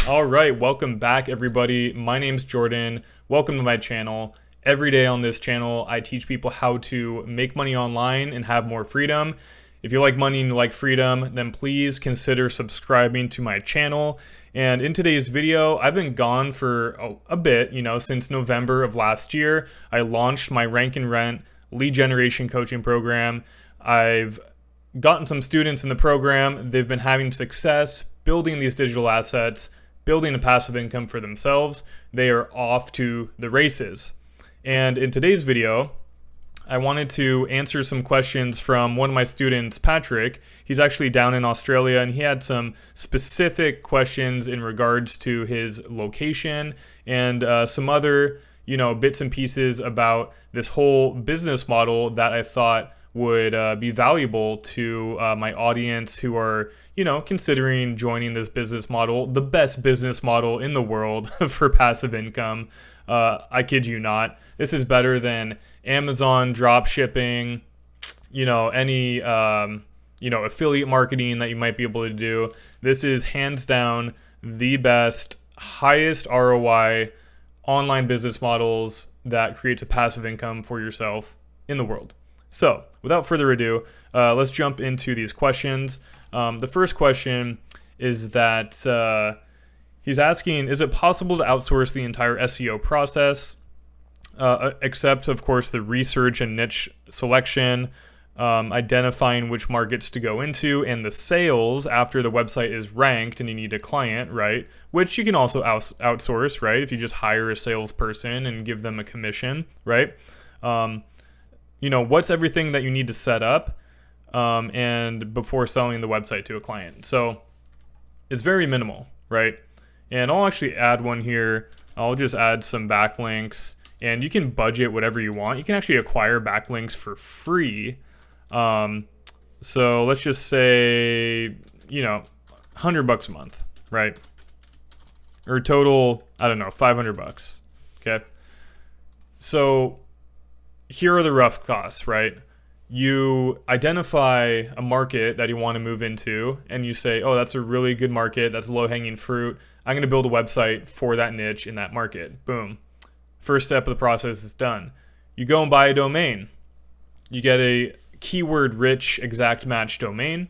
All right, welcome back everybody. My name's Jordan. Welcome to my channel. Every day on this channel, I teach people how to make money online and have more freedom. If you like money and you like freedom, then please consider subscribing to my channel. And in today's video, I've been gone for a bit, since November of last year. I launched my Rank and Rent lead generation coaching program. I've gotten some students in the program. They've been having success building these digital assets, building a passive income for themselves. They are off to the races. And in today's video, I wanted to answer some questions from one of my students, Patrick. He's actually down in Australia, and he had some specific questions in regards to his location and some other, bits and pieces about this whole business model that I thought would be valuable to my audience who are, considering joining this business model, the best business model in the world for passive income. I kid you not. This is better than Amazon drop shipping, any, affiliate marketing that you might be able to do. This is hands down the best, highest ROI online business models that creates a passive income for yourself in the world. So without further ado, let's jump into these questions. The first question is that he's asking, is it possible to outsource the entire SEO process, except of course the research and niche selection, identifying which markets to go into, and the sales after the website is ranked and you need a client, right? Which you can also outsource, right? If you just hire a salesperson and give them a commission, right? What's everything that you need to set up and before selling the website to a client. So it's very minimal, right? And I'll actually add one here. I'll just add some backlinks, and you can budget whatever you want. You can actually acquire backlinks for free. So let's just say, $100 a month, right? Or total, I don't know, $500. Okay. So here are the rough costs, right? You identify a market that you want to move into, and you say, oh, that's a really good market. That's low-hanging fruit. I'm going to build a website for that niche in that market. Boom. First step of the process is done. You go and buy a domain. You get a keyword-rich exact match domain.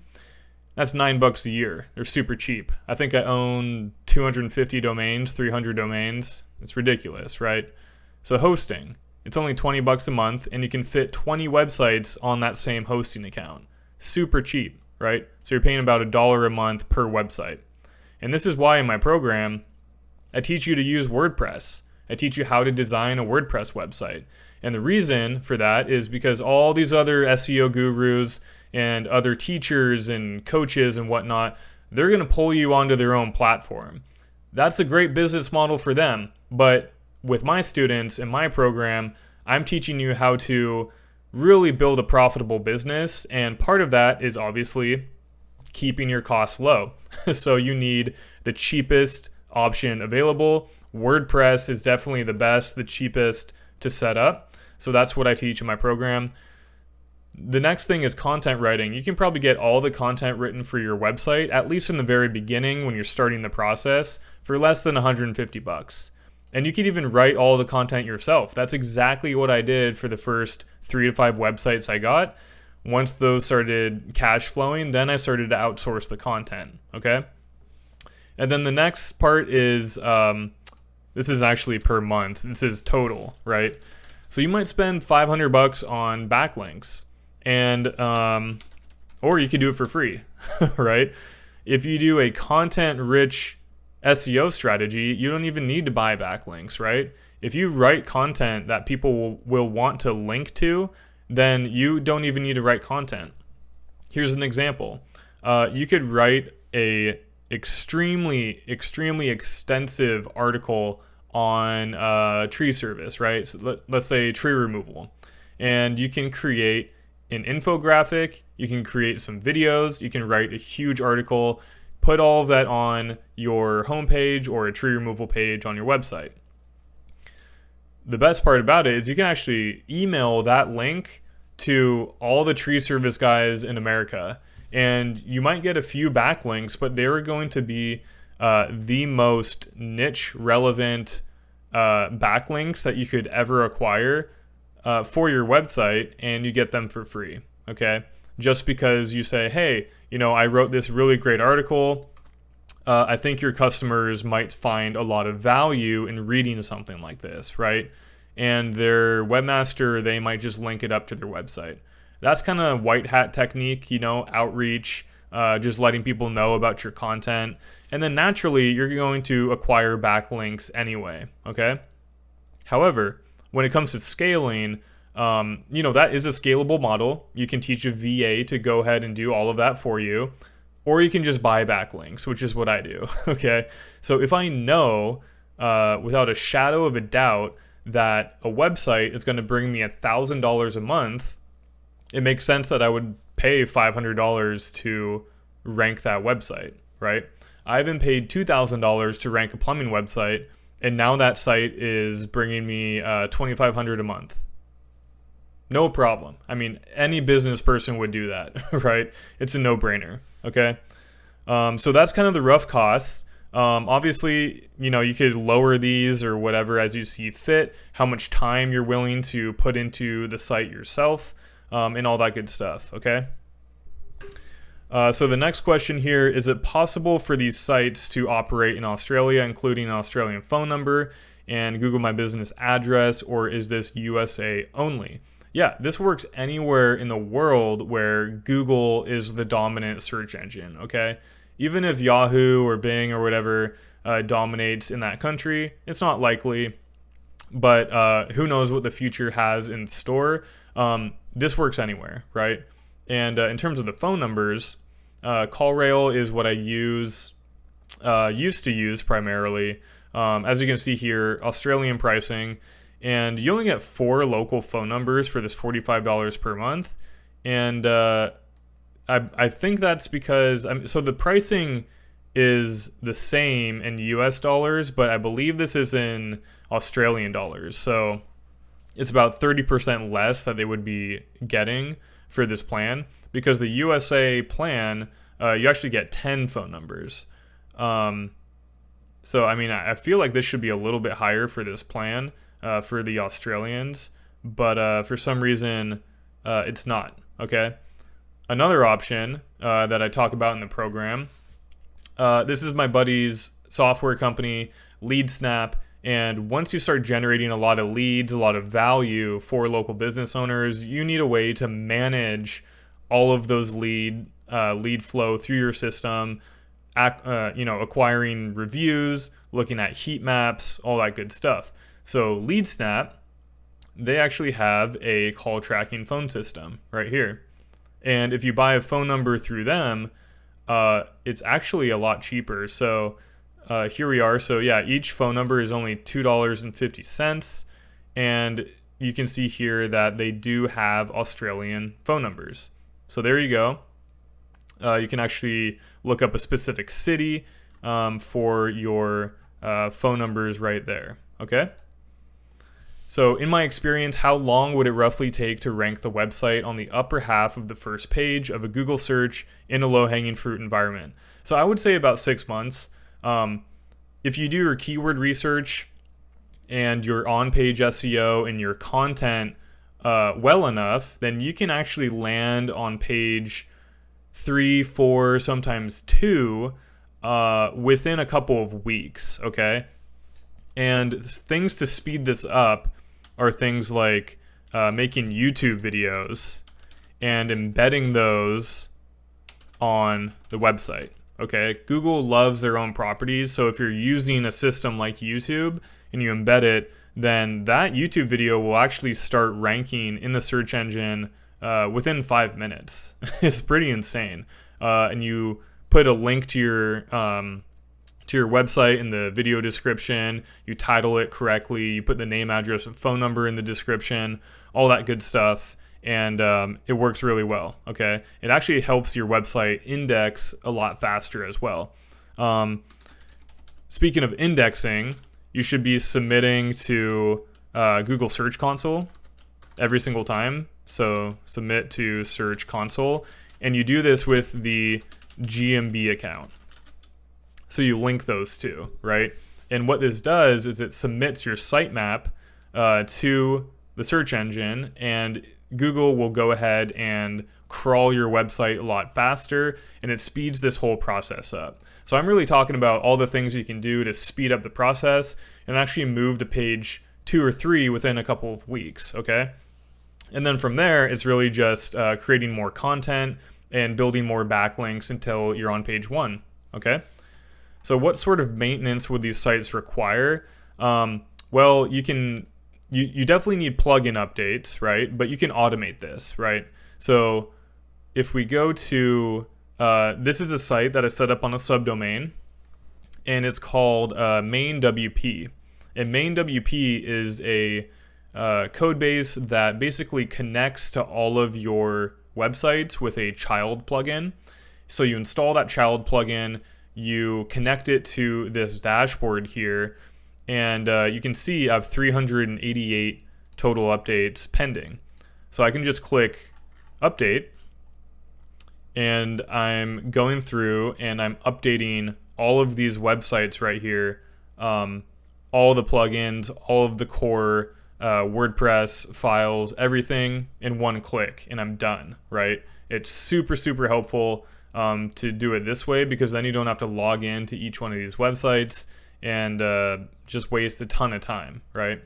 That's $9 a year. They're super cheap. I think I own 250 domains, 300 domains. It's ridiculous, right? So hosting. It's only $20 a month, and you can fit 20 websites on that same hosting account. Super cheap, right? So you're paying about $1 a month per website. And this is why in my program, I teach you to use WordPress. I teach you how to design a WordPress website. And the reason for that is because all these other SEO gurus and other teachers and coaches and whatnot, they're going to pull you onto their own platform. That's a great business model for them, but with my students in my program, I'm teaching you how to really build a profitable business. And part of that is obviously keeping your costs low. So you need the cheapest option available. WordPress is definitely the best, the cheapest to set up. So that's what I teach in my program. The next thing is content writing. You can probably get all the content written for your website, at least in the very beginning when you're starting the process, for less than $150. And you can even write all the content yourself. That's exactly what I did for the first 3 to 5 websites I got. Once those started cash flowing, then I started to outsource the content, okay? And then the next part is, this is actually per month. This is total, right? So you might spend $500 on backlinks, and or you could do it for free, right? If you do a content-rich SEO strategy, you don't even need to buy backlinks, right? If you write content that people will want to link to, then you don't even need to write content. Here's an example. You could write a extremely extensive article on tree service, right? So let's say tree removal. And you can create an infographic, you can create some videos, you can write a huge article, put all of that on your homepage or a tree removal page on your website. The best part about it is you can actually email that link to all the tree service guys in America, and you might get a few backlinks, but they're going to be the most niche relevant backlinks that you could ever acquire for your website, and you get them for free. Okay, just because you say, hey, I wrote this really great article. I think your customers might find a lot of value in reading something like this, right? And their webmaster, they might just link it up to their website. That's kind of white hat technique, outreach, just letting people know about your content. And then naturally, you're going to acquire backlinks anyway, okay? However, when it comes to scaling, that is a scalable model. You can teach a VA to go ahead and do all of that for you. Or you can just buy backlinks, which is what I do, okay? So if I know without a shadow of a doubt that a website is going to bring me $1,000 a month, it makes sense that I would pay $500 to rank that website, right? I even paid $2,000 to rank a plumbing website, and now that site is bringing me $2,500 a month. No problem. I mean, any business person would do that, right? It's a no-brainer, okay? So that's kind of the rough costs. Obviously, you could lower these or whatever as you see fit, how much time you're willing to put into the site yourself, and all that good stuff, okay? So the next question here, is it possible for these sites to operate in Australia, including an Australian phone number and Google My Business address, or is this USA only? Yeah, this works anywhere in the world where Google is the dominant search engine, okay? Even if Yahoo or Bing or whatever dominates in that country, it's not likely, but who knows what the future has in store. This works anywhere, right? And in terms of the phone numbers, CallRail is what I used to use primarily. As you can see here, Australian pricing, and you only get 4 local phone numbers for this $45 per month. And I think that's because, so the pricing is the same in US dollars, but I believe this is in Australian dollars. So it's about 30% less that they would be getting for this plan, because the USA plan, you actually get 10 phone numbers. So, I feel like this should be a little bit higher for this plan for the Australians, but for some reason, it's not, okay? Another option that I talk about in the program, this is my buddy's software company, LeadSnap, and once you start generating a lot of leads, a lot of value for local business owners, you need a way to manage all of those lead flow through your system, acquiring reviews, looking at heat maps, all that good stuff. So LeadSnap, they actually have a call tracking phone system right here. And if you buy a phone number through them, it's actually a lot cheaper. So here we are. So yeah, each phone number is only $2.50. And you can see here that they do have Australian phone numbers. So there you go. You can actually look up a specific city for your phone numbers right there. Okay. So in my experience, how long would it roughly take to rank the website on the upper half of the first page of a Google search in a low-hanging fruit environment? So I would say about 6 months. If you do your keyword research and your on-page SEO and your content well enough, then you can actually land on page 3, 4, sometimes 2 within a couple of weeks, okay? And things to speed this up are things like making YouTube videos and embedding those on the website, okay? Google loves their own properties, so if you're using a system like YouTube and you embed it, then that YouTube video will actually start ranking in the search engine within 5 minutes. It's pretty insane. And you put a link to your website in the video description, you title it correctly, you put the name, address, and phone number in the description, all that good stuff, and it works really well, okay? It actually helps your website index a lot faster as well. Speaking of indexing, you should be submitting to Google Search Console every single time. So submit to Search Console, and you do this with the GMB account. So you link those two, right? And what this does is it submits your sitemap to the search engine, and Google will go ahead and crawl your website a lot faster, and it speeds this whole process up. So I'm really talking about all the things you can do to speed up the process and actually move to page 2 or 3 within a couple of weeks, okay? And then from there, it's really just creating more content and building more backlinks until you're on page 1, okay? So what sort of maintenance would these sites require? Well, you definitely need plugin updates, right? But you can automate this, right? So if we go to, this is a site that is set up on a subdomain, and it's called MainWP. And MainWP is a code base that basically connects to all of your websites with a child plugin. So you install that child plugin, you connect it to this dashboard here, and you can see I have 388 total updates pending. So I can just click update, and I'm going through and I'm updating all of these websites right here, all the plugins, all of the core WordPress files, everything in one click, and I'm done, right? It's super, super helpful to do it this way, because then you don't have to log in to each one of these websites and just waste a ton of time, right?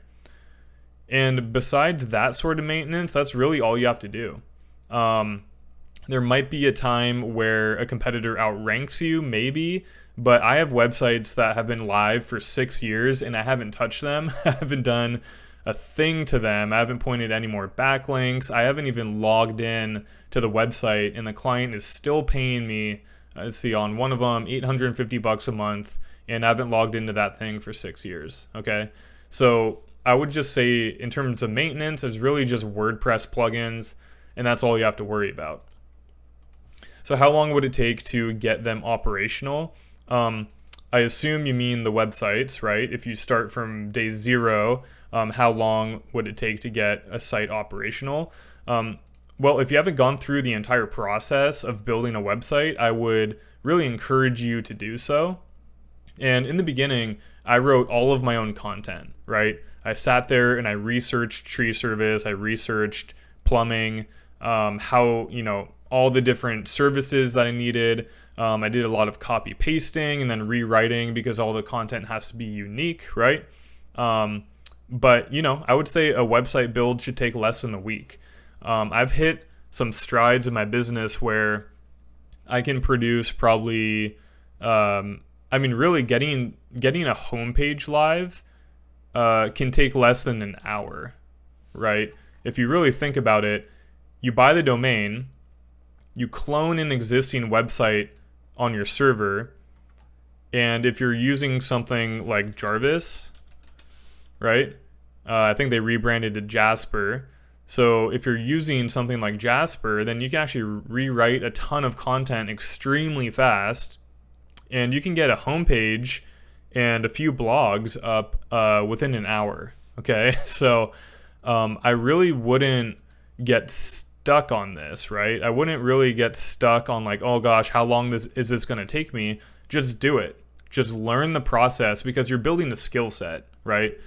And besides that sort of maintenance, that's really all you have to do. There might be a time where a competitor outranks you, maybe, but I have websites that have been live for 6 years and I haven't touched them. I haven't done a thing to them. I haven't pointed any more backlinks. I haven't even logged in to the website, and the client is still paying me, let's see, on one of them, $850 a month, and I haven't logged into that thing for 6 years, okay? So I would just say in terms of maintenance, it's really just WordPress plugins, and that's all you have to worry about. So how long would it take to get them operational? I assume you mean the websites, right? If you start from day 0, how long would it take to get a site operational? Well, if you haven't gone through the entire process of building a website, I would really encourage you to do so. And in the beginning, I wrote all of my own content, right? I sat there and I researched tree service, I researched plumbing, how, all the different services that I needed. I did a lot of copy pasting and then rewriting, because all the content has to be unique, right? But I would say a website build should take less than a week. I've hit some strides in my business where I can produce probably, really getting a homepage live can take less than an hour, right? If you really think about it, you buy the domain, you clone an existing website on your server, and if you're using something like Jarvis, right? I think they rebranded to Jasper. So if you're using something like Jasper, then you can actually rewrite a ton of content extremely fast, and you can get a homepage and a few blogs up within an hour, okay? So I really wouldn't get stuck on this, right? I wouldn't really get stuck on like, oh gosh, how long is this going to take me? Just do it. Just learn the process, because you're building a skill set, right?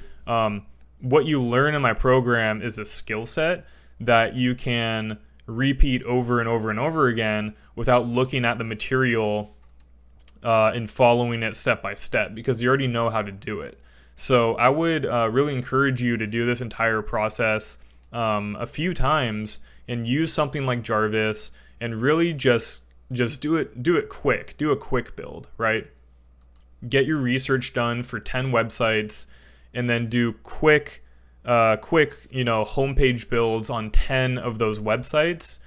What you learn in my program is a skill set that you can repeat over and over and over again without looking at the material and following it step by step, because you already know how to do it. So I would really encourage you to do this entire process a few times and use something like Jarvis, and really just do it quick. Do a quick build, right? Get your research done for 10 websites, and then do quick homepage builds on 10 of those websites,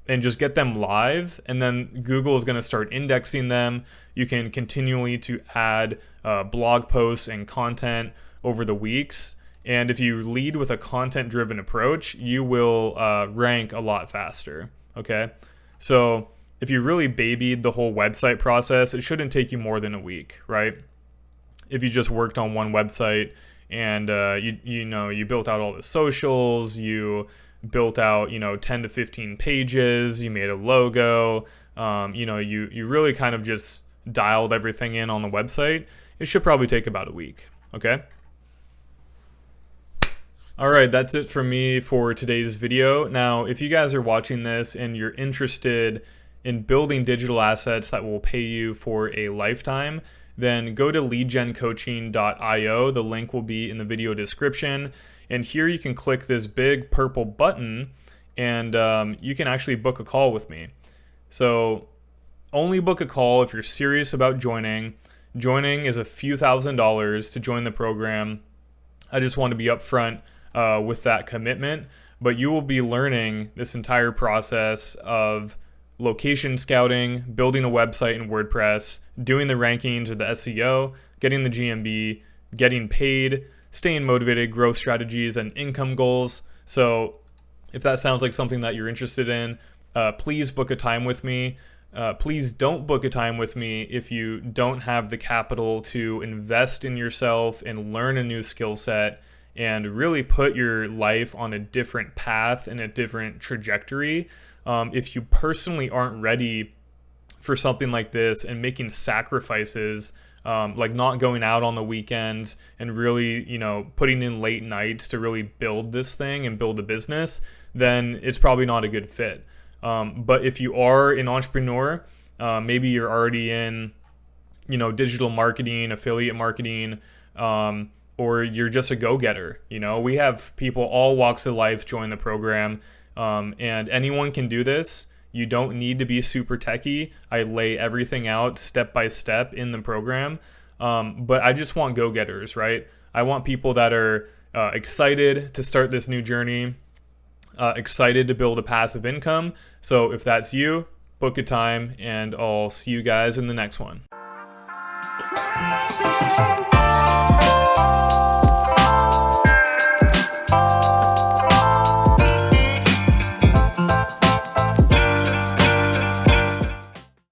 and just get them live, and then Google is going to start indexing them. You can continually to add blog posts and content over the weeks, and if you lead with a content-driven approach, you will rank a lot faster, okay? So if you really babied the whole website process, it shouldn't take you more than a week, right? If you just worked on one website and you built out all the socials, you built out 10 to 15 pages, you made a logo, you really kind of just dialed everything in on the website, it should probably take about a week. Okay. All right, that's it from me for today's video. Now, if you guys are watching this and you're interested in building digital assets that will pay you for a lifetime, then go to leadgencoaching.io. The link will be in the video description. And here you can click this big purple button and you can actually book a call with me. So only book a call if you're serious about joining. Joining is a few $1,000s to join the program. I just want to be upfront with that commitment, but you will be learning this entire process of location scouting, building a website in WordPress, doing the rankings or the SEO, getting the GMB, getting paid, staying motivated, growth strategies, and income goals. So if that sounds like something that you're interested in, please book a time with me. Please don't book a time with me if you don't have the capital to invest in yourself and learn a new skill set and really put your life on a different path and a different trajectory. If you personally aren't ready for something like this and making sacrifices, like not going out on the weekends and really, putting in late nights to really build this thing and build a business, then it's probably not a good fit. But if you are an entrepreneur, maybe you're already in, digital marketing, affiliate marketing, or you're just a go-getter. We have people all walks of life join the program, and anyone can do this. You don't need to be super techie. I lay everything out step by step in the program, but I just want go-getters, right? I want people that are excited to start this new journey, excited to build a passive income. So if that's you, book a time, and I'll see you guys in the next one.